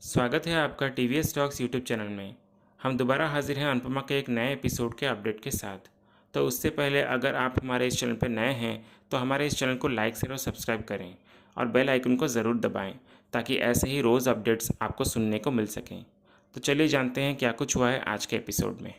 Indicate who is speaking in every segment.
Speaker 1: स्वागत है आपका टीवीएस टॉक्स यूट्यूब चैनल में। हम दोबारा हाजिर हैं अनुपमा के एक नए एपिसोड के अपडेट के साथ। तो उससे पहले अगर आप हमारे इस चैनल पर नए हैं तो हमारे इस चैनल को लाइक शेयर और सब्सक्राइब करें और बेल आइकन को ज़रूर दबाएं ताकि ऐसे ही रोज़ अपडेट्स आपको सुनने को मिल सकें। तो चलिए जानते हैं क्या कुछ हुआ है आज के एपिसोड में।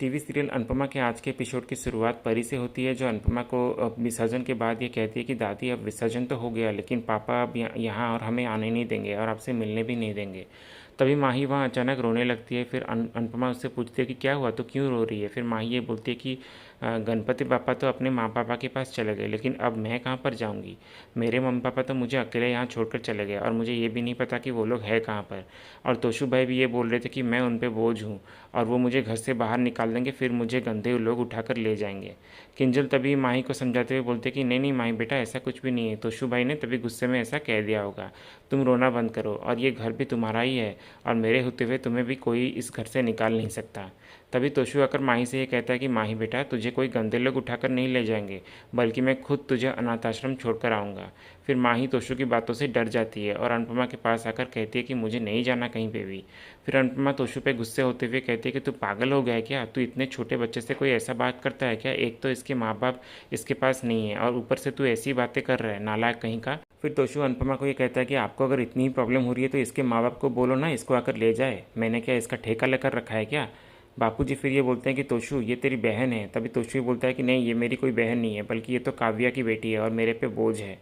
Speaker 1: टीवी सीरियल अनुपमा के आज के एपिसोड की शुरुआत परी से होती है, जो अनुपमा को विसर्जन के बाद ये कहती है कि दादी अब विसर्जन तो हो गया लेकिन पापा अब यहाँ और हमें आने नहीं देंगे और आपसे मिलने भी नहीं देंगे। तभी माही वहाँ अचानक रोने लगती है। फिर अनुपमा उससे पूछती है कि क्या हुआ, तो क्यों रो रही है। फिर माही ये बोलती है कि गणपति पापा तो अपने माँ पापा के पास चले गए, लेकिन अब मैं कहाँ पर जाऊँगी। मेरे मम्मी पापा तो मुझे अकेले यहाँ छोड़कर चले गए और मुझे ये भी नहीं पता कि वो लोग हैं कहाँ पर। और तोशु भाई भी ये बोल रहे थे कि मैं उन पर बोझ हूँ और वो मुझे घर से बाहर निकाल देंगे, फिर मुझे गंदे लोग उठाकर ले जाएंगे। किंजल तभी माही को समझाते हुए बोलते कि नहीं नहीं माही बेटा, ऐसा कुछ भी नहीं है। तोशु भाई ने तभी गुस्से में ऐसा कह दिया होगा। तुम रोना बंद करो और ये घर भी तुम्हारा ही है और मेरे होते हुए तुम्हें भी कोई इस घर से निकाल नहीं सकता। तभी तोशु आकर माही से ये कहता है कि माही बेटा, तुझे कोई गंदे लोग उठाकर नहीं ले जाएंगे, बल्कि मैं खुद तुझे अनाथ आश्रम छोड़कर आऊँगा। फिर माही तोशु की बातों से डर जाती है और अनुपमा के पास आकर कहती है कि मुझे नहीं जाना कहीं पे भी। फिर अनुपमा तोशु पे गुस्से होते हुए कहती है कि तू पागल हो गया है क्या, तू इतने छोटे बच्चे से कोई ऐसा बात करता है क्या। एक तो इसके माँ बाप इसके पास नहीं है और ऊपर से तू ऐसी बातें कर रहा है, नालायक कहीं का। फिर तोशु अनुपमा को ये कहता है कि आपको अगर इतनी ही प्रॉब्लम हो रही है तो इसके माँ बाप को बोलो ना, इसको आकर ले जाए। मैंने क्या इसका ठेका लेकर रखा है क्या। बापूजी फिर ये बोलते हैं कि तोशु ये तेरी बहन है। तभी तोशु ये बोलता है कि नहीं, ये मेरी कोई बहन नहीं है, बल्कि ये तो काव्या की बेटी है और मेरे पे बोझ है।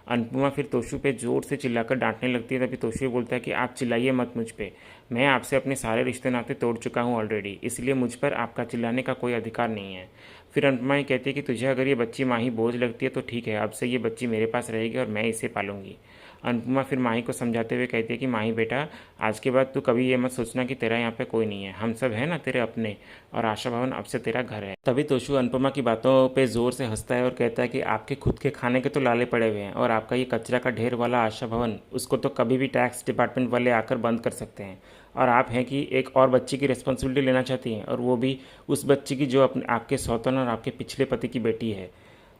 Speaker 1: अनुपमा फिर तोशु पे जोर से चिल्लाकर डांटने लगती है। तभी तोशु ये बोलता है कि आप चिल्लाइए मत मुझ पे, मैं आपसे अपने सारे रिश्ते नाते तोड़ चुका हूँ ऑलरेडी, इसलिए मुझ पर आपका चिल्लाने का कोई अधिकार नहीं है। फिर अनुपमा ये कहती है कि तुझे अगर ये बच्ची माही बोझ लगती है तो ठीक है, अब से ये बच्ची मेरे पास रहेगी और मैं इसे पालूंगी। अनुपमा फिर माही को समझाते हुए कहती है कि माही बेटा, आज के बाद तू कभी ये मत सोचना कि तेरा यहाँ पे कोई नहीं है, हम सब है ना तेरे अपने, और आशा भवन अब से तेरा घर है। तभी तोशु अनुपमा की बातों पे जोर से हंसता है और कहता है कि आपके खुद के खाने के तो लाले पड़े हुए हैं और आपका ये कचरा का ढेर वाला आशा भवन, उसको तो कभी भी टैक्स डिपार्टमेंट वाले आकर बंद कर सकते हैं। और आप हैं कि एक और बच्ची की रिस्पॉन्सिबिलिटी लेना चाहती हैं, और वो भी उस बच्ची की जो अपने आपके सौतन और आपके पिछले पति की बेटी है।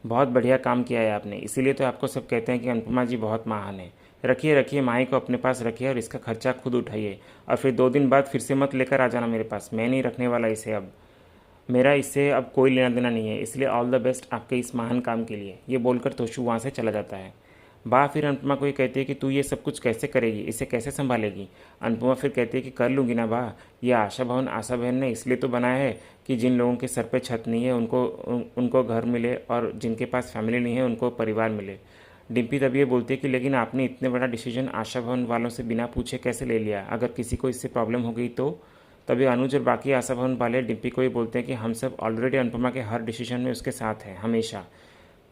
Speaker 1: बहुत बढ़िया काम किया है आपने, इसीलिए तो आपको सब कहते हैं कि अनुपमा जी बहुत महान है। रखिए रखिए, माही को अपने पास रखिए और इसका खर्चा खुद उठाइए, और फिर 2 दिन बाद फिर से मत लेकर आ जाना मेरे पास, मैं नहीं रखने वाला इसे अब। मेरा इससे अब कोई लेना देना नहीं है, इसलिए ऑल द बेस्ट आपके इस महान काम के लिए। ये बोलकर तोशु वहाँ से चला जाता है। बा फिर अनुपमा को ये कहती है कि तू ये सब कुछ कैसे करेगी, इसे कैसे संभालेगी। अनुपमा फिर कहती है कि कर लूँगी ना बा, ये आशा भवन आशा बहन ने इसलिए तो बनाया है कि जिन लोगों के सर पे छत नहीं है उनको घर मिले और जिनके पास फैमिली नहीं है उनको परिवार मिले। डिम्पी तभी ये बोलती है कि लेकिन आपने इतने बड़ा डिसीजन आशा भवन वालों से बिना पूछे कैसे ले लिया, अगर किसी को इससे प्रॉब्लम हो गई तो। तभी अनुज और बाकी आशा भवन वाले डिम्पी को ये बोलते हैं कि हम सब ऑलरेडी अनुपमा के हर डिसीजन में उसके साथ हैं हमेशा।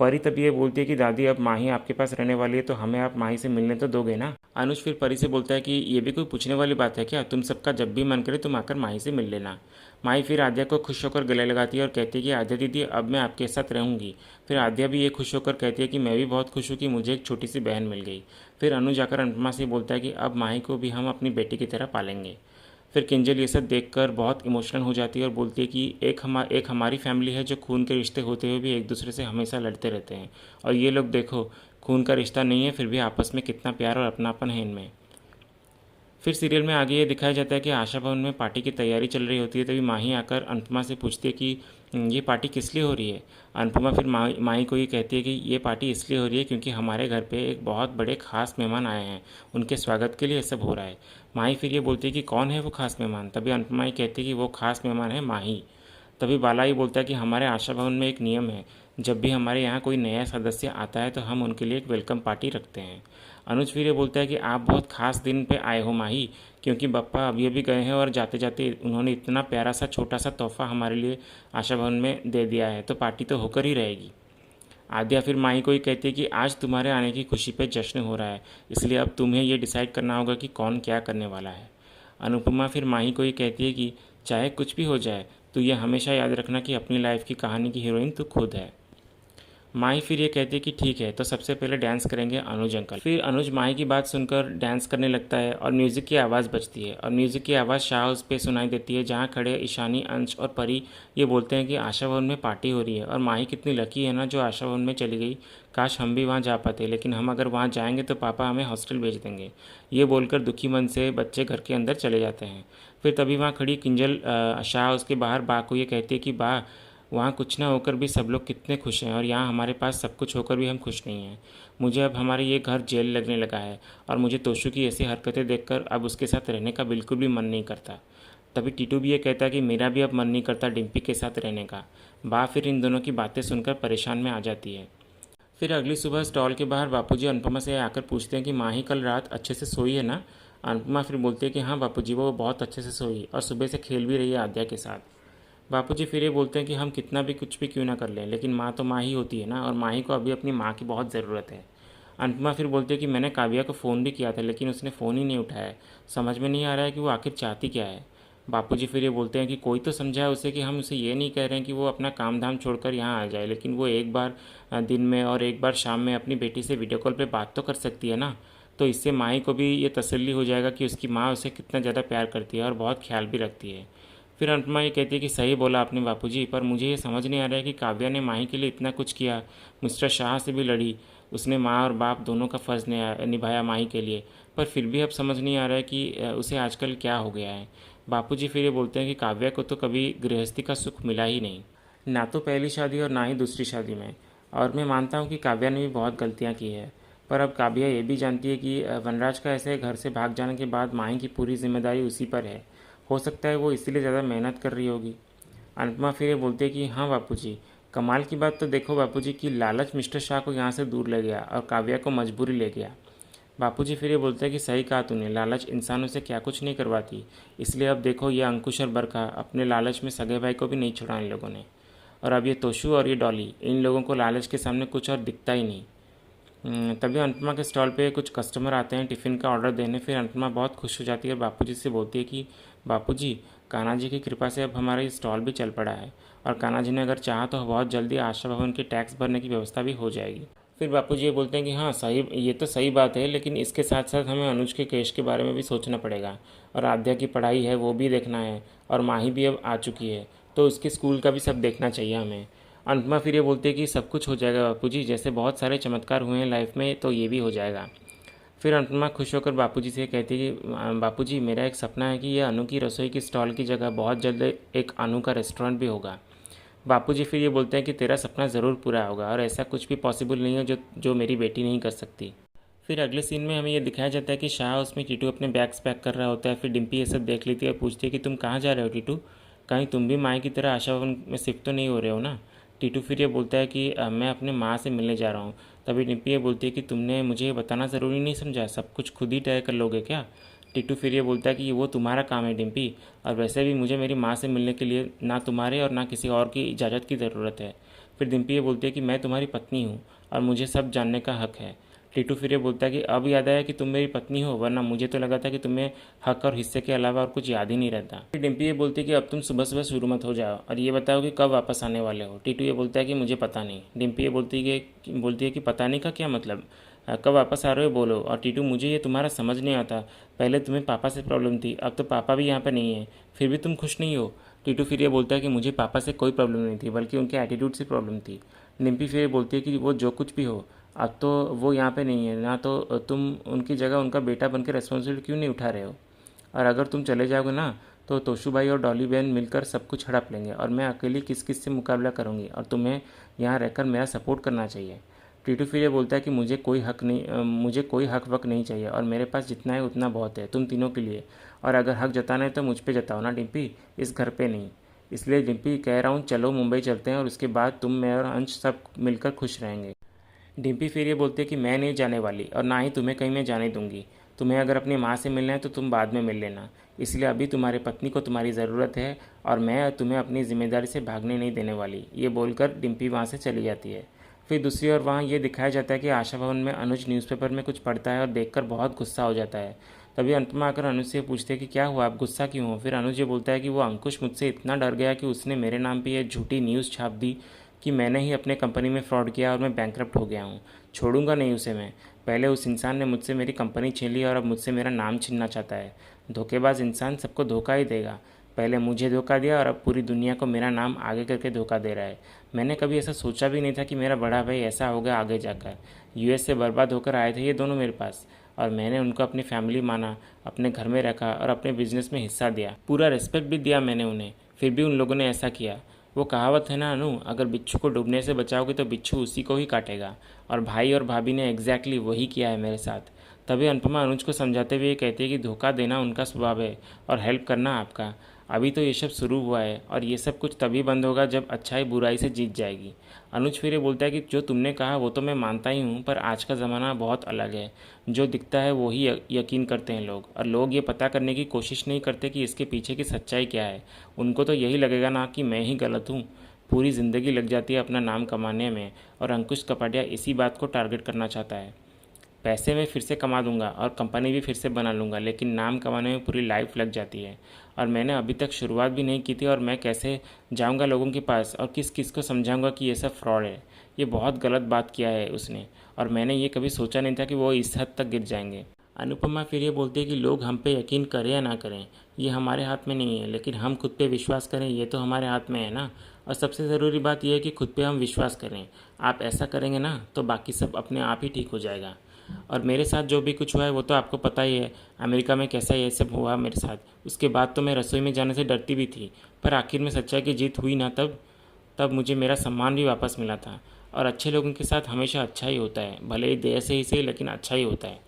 Speaker 1: परी तभी ये बोलती है कि दादी अब माही आपके पास रहने वाली है तो हमें आप माही से मिलने तो दोगे ना। अनुज फिर परी से बोलता है कि ये भी कोई पूछने वाली बात है क्या, तुम सबका जब भी मन करे तुम आकर माही से मिल लेना। माही फिर आद्या को खुश होकर गले लगाती है और कहती है कि आद्या दीदी अब मैं आपके साथ रहूँगी। फिर आद्या भी ये खुश होकर कहती है कि मैं भी बहुत खुश हूँ कि मुझे एक छोटी सी बहन मिल गई। फिर अनुज आकर अनुपमा से बोलता है कि अब माही को भी हम अपनी बेटी की तरह पालेंगे। फिर किंजल ये सब देखकर बहुत इमोशनल हो जाती है और बोलती है कि एक हमारी फैमिली है जो खून के रिश्ते होते हुए भी एक दूसरे से हमेशा लड़ते रहते हैं, और ये लोग देखो खून का रिश्ता नहीं है फिर भी आपस में कितना प्यार और अपनापन है इनमें। फिर सीरियल में आगे ये दिखाया जाता है कि आशा भवन में पार्टी की तैयारी चल रही होती है। तभी माही आकर अनुपमा से पूछती है कि ये पार्टी किस लिए हो रही है। अनुपमा फिर माही को ये कहती है कि ये पार्टी इसलिए हो रही है क्योंकि हमारे घर पे एक बहुत बड़े खास मेहमान आए हैं, उनके स्वागत के लिए ये सब हो रहा है। माही फिर ये बोलती है कि कौन है वो खास मेहमान। तभी अनुपमा ये कहती है कि वो खास मेहमान है माही। तभी बाला ही बोलता है कि हमारे आशा भवन में एक नियम है, जब भी हमारे यहाँ कोई नया सदस्य आता है तो हम उनके लिए एक वेलकम पार्टी रखते हैं। अनुज फिर ये बोलता है कि आप बहुत खास दिन पे आए हो माही, क्योंकि बप्पा अभी अभी गए हैं और जाते जाते उन्होंने इतना प्यारा सा छोटा सा तोहफा हमारे लिए आशा भवन में दे दिया है, तो पार्टी तो होकर ही रहेगी। आद्या फिर माही को ये कहती है कि आज तुम्हारे आने की खुशी पे जश्न हो रहा है, इसलिए अब तुम्हें ये डिसाइड करना होगा कि कौन क्या करने वाला है। अनुपमा फिर माही को ये कहती है कि चाहे कुछ भी हो जाए तो ये हमेशा याद रखना कि अपनी लाइफ की कहानी की हीरोइन तो खुद है। माही फिर ये कहती है कि ठीक है, तो सबसे पहले डांस करेंगे अनुज अंकल। फिर अनुज माही की बात सुनकर डांस करने लगता है और म्यूज़िक की आवाज़ बजती है और म्यूज़िक की आवाज़ शाह उस पे सुनाई देती है, जहाँ खड़े ईशानी, अंश और परी ये बोलते हैं कि आशा भवन में पार्टी हो रही है और माही कितनी लकी है ना जो आशा भवन में चली गई। काश हम भी वहाँ जा पाते, लेकिन हम अगर वहाँ जाएंगे तो पापा हमें हॉस्टल भेज देंगे। ये बोलकर दुखी मन से बच्चे घर के अंदर चले जाते हैं। फिर तभी वहाँ खड़ी किंजल शाह उसके बाहर बा को ये कहती है कि बा, वहाँ कुछ ना होकर भी सब लोग कितने खुश हैं और यहाँ हमारे पास सब कुछ होकर भी हम खुश नहीं हैं। मुझे अब हमारे ये घर जेल लगने लगा है और मुझे तोशु की ऐसी हरकतें देखकर अब उसके साथ रहने का बिल्कुल भी मन नहीं करता। तभी टीटू भी ये कहता है कि मेरा भी अब मन नहीं करता डिम्पी के साथ रहने का। बा फिर इन दोनों की बातें सुनकर परेशान में आ जाती है। फिर अगली सुबह स्टॉल के बाहर बापूजी अनुपमा से आकर पूछते हैं कि माँ ही कल रात अच्छे से सोई है ना। अनुपमा फिर बोलती है कि हाँ बापूजी, वो बहुत अच्छे से सोई और सुबह से खेल भी रही है आद्या के साथ। बापूजी फिर ये बोलते हैं कि हम कितना भी कुछ भी क्यों ना कर लें, लेकिन माँ तो माँ ही होती है ना, और माँ ही को अभी अपनी माँ की बहुत ज़रूरत है। अनुपमा फिर बोलती है कि मैंने काव्या को फ़ोन भी किया था, लेकिन उसने फ़ोन ही नहीं उठाया। समझ में नहीं आ रहा है कि वो आखिर चाहती क्या है। बापूजी फिर ये बोलते हैं कि कोई तो समझाए उसे कि हम उसे ये नहीं कह रहे हैं कि वो अपना काम धाम छोड़कर यहाँ आ जाए, लेकिन वो एक बार दिन में और एक बार शाम में अपनी बेटी से वीडियो कॉल पे बात तो कर सकती है ना। तो इससे माही को भी ये तसल्ली हो जाएगा कि उसकी माँ उसे कितना ज़्यादा प्यार करती है और बहुत ख्याल भी रखती है। फिर अनुपमा ये कहती है कि सही बोला आपने बापूजी, पर मुझे ये समझ नहीं आ रहा है कि काव्या ने माही के लिए इतना कुछ किया, मिस्टर शाह से भी लड़ी, उसने माँ और बाप दोनों का फ़र्ज़ निभाया माही के लिए, पर फिर भी अब समझ नहीं आ रहा है कि उसे आजकल क्या हो गया है। बापूजी फिर ये बोलते हैं कि काव्या को तो कभी गृहस्थी का सुख मिला ही नहीं, ना तो पहली शादी और ना ही दूसरी शादी में। और मैं मानता हूँ कि काव्या ने भी बहुत गलतियाँ की है, पर अब काव्या ये भी जानती है कि वनराज का ऐसे घर से भाग जाने के बाद माही की पूरी जिम्मेदारी उसी पर है। हो सकता है वो इसीलिए ज़्यादा मेहनत कर रही होगी। अनुपमा फिर ये बोलती है कि हाँ बापूजी, कमाल की बात तो देखो बापूजी कि लालच मिस्टर शाह को यहाँ से दूर ले गया और काव्या को मजबूरी ले गया। बापूजी फिर ये बोलते हैं कि सही कहा तूने, लालच इंसानों से क्या कुछ नहीं करवाती। इसलिए अब देखो ये अंकुश और बरखा, अपने लालच में सगे भाई को भी नहीं छोड़ा इन लोगों ने। और अब ये तोशु और ये डॉली, इन लोगों को लालच के सामने कुछ और दिखता ही नहीं। तभी अनुपमा के स्टॉल पे कुछ कस्टमर आते हैं टिफ़िन का ऑर्डर देने। फिर अनुपमा बहुत खुश हो जाती है और बापूजी से बोलती है कि बापूजी, कान्हा जी की कृपा से अब हमारा ये स्टॉल भी चल पड़ा है और कान्हा जी ने अगर चाहा तो बहुत जल्दी आशा भवन के टैक्स भरने की व्यवस्था भी हो जाएगी। फिर बापूजी ये बोलते हैं कि हाँ सही, ये तो सही बात है, लेकिन इसके साथ साथ हमें अनुज के केस के बारे में भी सोचना पड़ेगा और आद्या की पढ़ाई है वो भी देखना है, और माही भी अब आ चुकी है तो उसके स्कूल का भी सब देखना चाहिए हमें। अनुपमा फिर ये बोलती है कि सब कुछ हो जाएगा बापूजी, जैसे बहुत सारे चमत्कार हुए हैं लाइफ में तो ये भी हो जाएगा। फिर अनुपमा खुश होकर बापूजी से कहती है कि बापूजी, मेरा एक सपना है कि ये अनु की रसोई की स्टॉल की जगह बहुत जल्द एक अनु का रेस्टोरेंट भी होगा। बापूजी फिर ये बोलते हैं कि तेरा सपना ज़रूर पूरा होगा और ऐसा कुछ भी पॉसिबल नहीं है जो जो मेरी बेटी नहीं कर सकती। फिर अगले सीन में हमें ये दिखाया जाता है कि शाह उसमें टीटू अपने बैग्स पैक कर रहा होता है। फिर डिम्पी ये सब देख लेती है और पूछती है कि तुम कहाँ जा रहे हो टीटू, कहीं तुम भी माँ की तरह आशा भवन में शिफ्ट तो नहीं हो रहे हो ना। टीटू फिर ये बोलता है कि मैं अपने माँ से मिलने जा रहा हूँ। तभी डिम्पी ये बोलती है कि तुमने मुझे ये बताना ज़रूरी नहीं समझा, सब कुछ खुद ही तय कर लोगे क्या। टीटू फिर ये बोलता है कि वो तुम्हारा काम है डिम्पी, और वैसे भी मुझे मेरी माँ से मिलने के लिए ना तुम्हारे और ना किसी और की इजाज़त की ज़रूरत है। फिर डिम्पी ये बोलती है कि मैं तुम्हारी पत्नी हूँ और मुझे सब जानने का हक है। टीटू फिर ये बोलता है कि अब याद आया कि तुम मेरी पत्नी हो, वरना मुझे तो लगा था कि तुम्हें हक और हिस्से के अलावा और कुछ याद ही नहीं रहता। फिर डिम्पी ये बोलती है कि अब तुम सुबह सुबह शुरू मत हो जाओ और ये बताओ कि कब वापस आने वाले हो। टीटू ये बोलता है कि मुझे पता नहीं। डिम्पी ये बोलती है कि पता नहीं का क्या मतलब, कब वापस आ रहे हो बोलो। और टीटू, मुझे ये तुम्हारा समझ नहीं आता, पहले तुम्हें पापा से प्रॉब्लम थी, अब तो पापा भी यहाँ पर नहीं है, फिर भी तुम खुश नहीं हो। टीटू फिर ये बोलता है कि मुझे पापा से कोई प्रॉब्लम नहीं थी, बल्कि उनके एटीट्यूड से प्रॉब्लम थी। डिम्पी फिर ये बोलती है कि वो जो कुछ भी हो, अब तो वो यहाँ पे नहीं है ना, तो तुम उनकी जगह उनका बेटा बनकर रिस्पॉन्सिबिलिटी क्यों नहीं उठा रहे हो। और अगर तुम चले जाओगे ना तो तोशु भाई और डॉली बहन मिलकर सब कुछ हड़प लेंगे और मैं अकेली किस किस से मुकाबला करूँगी, और तुम्हें यहाँ रहकर मेरा सपोर्ट करना चाहिए। टीटू फिर ये बोलता है कि मुझे कोई हक वक नहीं चाहिए और मेरे पास जितना है उतना बहुत है तुम तीनों के लिए, और अगर हक जताना है तो मुझ पे जताओ ना डिम्पी, इस घर पे नहीं। इसलिए डिम्पी कह रहा हूँ, चलो मुंबई चलते हैं और उसके बाद तुम, मैं और अंश सब मिलकर खुश रहेंगे। डिम्पी फिर ये बोलती है कि मैं नहीं जाने वाली और ना ही तुम्हें कहीं मैं जाने दूंगी। तुम्हें अगर अपनी माँ से मिलना है तो तुम बाद में मिल लेना, इसलिए अभी तुम्हारे पत्नी को तुम्हारी ज़रूरत है और मैं तुम्हें अपनी ज़िम्मेदारी से भागने नहीं देने वाली। ये बोलकर डिम्पी वहाँ से चली जाती है। फिर दूसरी ओर वहाँ ये दिखाया जाता है कि आशा भवन में अनुज न्यूज़पेपर में कुछ पढ़ता है और देखकर बहुत गुस्सा हो जाता है। तभी अनुपमा आकर अनुज से पूछते हैं कि क्या हुआ, आप गुस्सा क्यों हो। फिर अनुज ये बोलता है कि वो अंकुश मुझसे इतना डर गया कि उसने मेरे नाम पे ये झूठी न्यूज़ छाप दी कि मैंने ही अपने कंपनी में फ्रॉड किया और मैं बैंकरप्ट हो गया हूँ। छोड़ूंगा नहीं उसे मैं। पहले उस इंसान ने मुझसे मेरी कंपनी छीन ली और अब मुझसे मेरा नाम छीनना चाहता है। धोखेबाज इंसान सबको धोखा ही देगा। पहले मुझे धोखा दिया और अब पूरी दुनिया को मेरा नाम आगे करके धोखा दे रहा है। मैंने कभी ऐसा सोचा भी नहीं था कि मेरा बड़ा भाई ऐसा होगा आगे जाकर। यूएस से बर्बाद होकर आए थे ये दोनों मेरे पास, और मैंने उनको अपनी फैमिली माना, अपने घर में रखा और अपने बिजनेस में हिस्सा दिया। पूरा रिस्पेक्ट भी दिया मैंने उन्हें, फिर भी उन लोगों ने ऐसा किया। वो कहावत है ना अनु, अगर बिच्छू को डूबने से बचाओगे तो बिच्छू उसी को ही काटेगा। और भाई और भाभी ने एग्जैक्टली वही किया है मेरे साथ। तभी अनुपमा अनुज को समझाते हुए ये कहती है कि धोखा देना उनका स्वभाव है और हेल्प करना आपका। अभी तो ये सब शुरू हुआ है और ये सब कुछ तभी बंद होगा जब अच्छाई बुराई से जीत जाएगी। अनुज फिर ये बोलता है कि जो तुमने कहा वो तो मैं मानता ही हूँ, पर आज का ज़माना बहुत अलग है। जो दिखता है वो ही यकीन करते हैं लोग, और लोग ये पता करने की कोशिश नहीं करते कि इसके पीछे की सच्चाई क्या है। उनको तो यही लगेगा ना कि मैं ही गलत हूँ। पूरी ज़िंदगी लग जाती है अपना नाम कमाने में, और अंकुश कपाडिया इसी बात को टारगेट करना चाहता है। पैसे मैं फिर से कमा दूंगा और कंपनी भी फिर से बना लूँगा, लेकिन नाम कमाने में पूरी लाइफ लग जाती है। और मैंने अभी तक शुरुआत भी नहीं की थी, और मैं कैसे जाऊंगा लोगों के पास और किस किस को समझाऊंगा कि ये सब फ्रॉड है। ये बहुत गलत बात किया है उसने, और मैंने ये कभी सोचा नहीं था कि वो इस हद तक गिर जाएंगे। अनुपमा फिर ये बोलती है कि लोग हम पे यकीन करें या ना करें ये हमारे हाथ में नहीं है, लेकिन हम खुद पे विश्वास करें ये तो हमारे हाथ में है ना। और सबसे ज़रूरी बात यह है कि खुद पे हम विश्वास करें। आप ऐसा करेंगे ना तो बाकी सब अपने आप ही ठीक हो जाएगा। और मेरे साथ जो भी कुछ हुआ है वो तो आपको पता ही है, अमेरिका में कैसा ये सब हुआ मेरे साथ। उसके बाद तो मैं रसोई में जाने से डरती भी थी, पर आखिर में सच्चाई की जीत हुई ना, तब मुझे मेरा सम्मान भी वापस मिला था। और अच्छे लोगों के साथ हमेशा अच्छा ही होता है, भले ही देर से ही सही, लेकिन अच्छा ही होता है।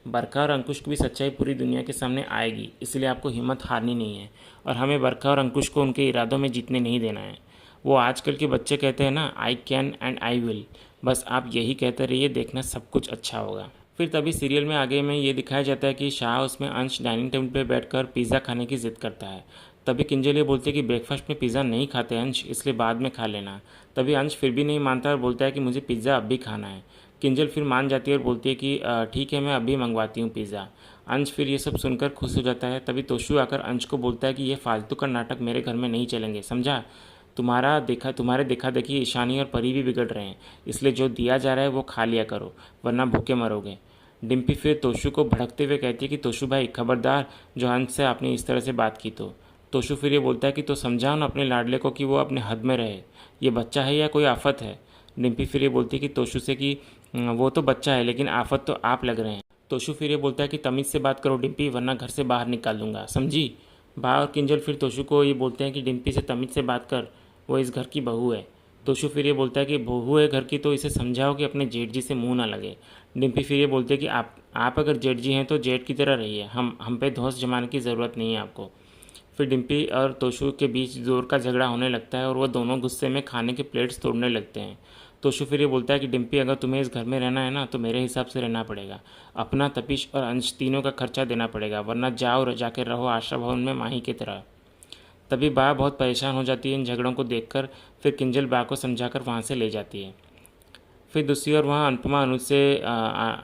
Speaker 1: बरखा और अंकुश की भी सच्चाई पूरी दुनिया के सामने आएगी, इसलिए आपको हिम्मत हारनी नहीं है। और हमें बरखा और अंकुश को उनके इरादों में जीतने नहीं देना है। वो आजकल के बच्चे कहते हैं ना, I can and I will. बस आप यही कहते रहिए, देखना सब कुछ अच्छा होगा। फिर तभी सीरियल में आगे में ये दिखाया जाता है कि शाह उसमें अंश डाइनिंग टेबल पर बैठकर पिज़्ज़ा खाने की ज़िद करता है। तभी किंजल ये बोलती है कि ब्रेकफास्ट में पिज़्ज़ा नहीं खाते अंश, इसलिए बाद में खा लेना। तभी अंश फिर भी नहीं मानता और बोलता है कि मुझे पिज़्ज़ा अब भी खाना है। किंजल फिर मान जाती है और बोलती है कि ठीक है, मैं अभी मंगवाती हूँ पिज़्ज़ा। अंश फिर ये सब सुनकर खुश हो जाता है। तभी तोशु आकर अंश को बोलता है कि ये फालतू का नाटक मेरे घर में नहीं चलेंगे, समझा। तुम्हारे देखा देखी ईशानी और परी भी बिगड़ रहे हैं, इसलिए जो दिया जा रहा है वो खा लिया करो, वरना भूखे मरोगे। डिम्पी फिर तोशु को भड़कते हुए कहती है कि तोशु भाई खबरदार, जो अंश से आपने इस तरह से बात की तो। तोशु फिर ये बोलता है कि तो समझाओ ना अपने लाडले को कि वो अपने हद में रहे, ये बच्चा है या कोई आफत है। डिम्पी फिर ये बोलती है कि तोशु से कि वो तो बच्चा है, लेकिन आफत तो आप लग रहे हैं। तोशु फिर ये बोलता है कि तमीज़ से बात करो डिम्पी, वरना घर से बाहर निकाल दूंगा, समझी। बा और किंजल फिर तोशु को ये बोलते हैं कि डिम्पी से तमीज़ से बात कर, वो इस घर की बहू है। तोशु फिर ये बोलता है कि बहू है घर की तो इसे समझाओ कि अपने जेठ जी से मुंह ना लगे। डिम्पी फिर ये बोलते हैं कि आप अगर जेठ जी हैं तो जेठ की तरह रहिए, हम पे धौंस जमाने की ज़रूरत नहीं है आपको। फिर डिम्पी और तोशु के बीच जोर का झगड़ा होने लगता है और वह दोनों गुस्से में खाने के प्लेट्स तोड़ने लगते हैं। तोशु फिर ये बोलता है कि डिम्पी, अगर तुम्हें इस घर में रहना है ना तो मेरे हिसाब से रहना पड़ेगा। अपना, तपिश और अंश तीनों का खर्चा देना पड़ेगा, वरना जाओ जाके रहो आशा भवन में माही की तरह। तभी बा बहुत परेशान हो जाती है इन झगड़ों को देखकर। फिर किंजल बा को समझाकर वहाँ से ले जाती है। फिर दूसरी ओर वहाँ अनुपमा अनुज से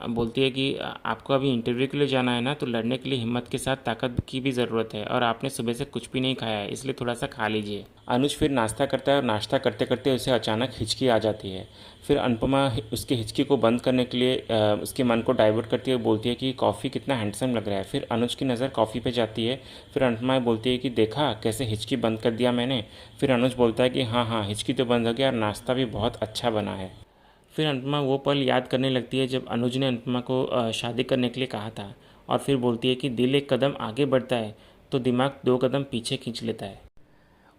Speaker 1: बोलती है कि आपको अभी इंटरव्यू के लिए जाना है ना, तो लड़ने के लिए हिम्मत के साथ ताकत की भी ज़रूरत है, और आपने सुबह से कुछ भी नहीं खाया है, इसलिए थोड़ा सा खा लीजिए। अनुज फिर नाश्ता करता है और नाश्ता करते करते उसे अचानक हिचकी आ जाती है। फिर अनुपमा उसकी हिचकी को बंद करने के लिए उसके मन को डाइवर्ट करती है, बोलती है कि कॉफ़ी कितना हैंडसम लग रहा है। फिर अनुज की नज़र कॉफ़ी पे जाती है। फिर अनुपमा बोलती है कि देखा कैसे हिचकी बंद कर दिया मैंने। फिर अनुज बोलता है कि हाँ हाँ, हिचकी तो बंद हो गया और नाश्ता भी बहुत अच्छा बना है। फिर अनुपमा वो पल याद करने लगती है जब अनुज ने अनुपमा को शादी करने के लिए कहा था, और फिर बोलती है कि दिल एक कदम आगे बढ़ता है तो दिमाग 2 कदम पीछे खींच लेता है।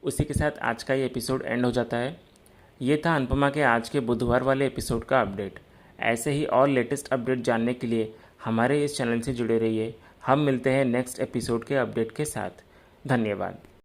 Speaker 1: उसी के साथ आज का ये एपिसोड एंड हो जाता है। ये था अनुपमा के आज के बुधवार वाले एपिसोड का अपडेट। ऐसे ही और लेटेस्ट अपडेट जानने के लिए हमारे इस चैनल से जुड़े रहिए। हम मिलते हैं नेक्स्ट एपिसोड के अपडेट के साथ। धन्यवाद।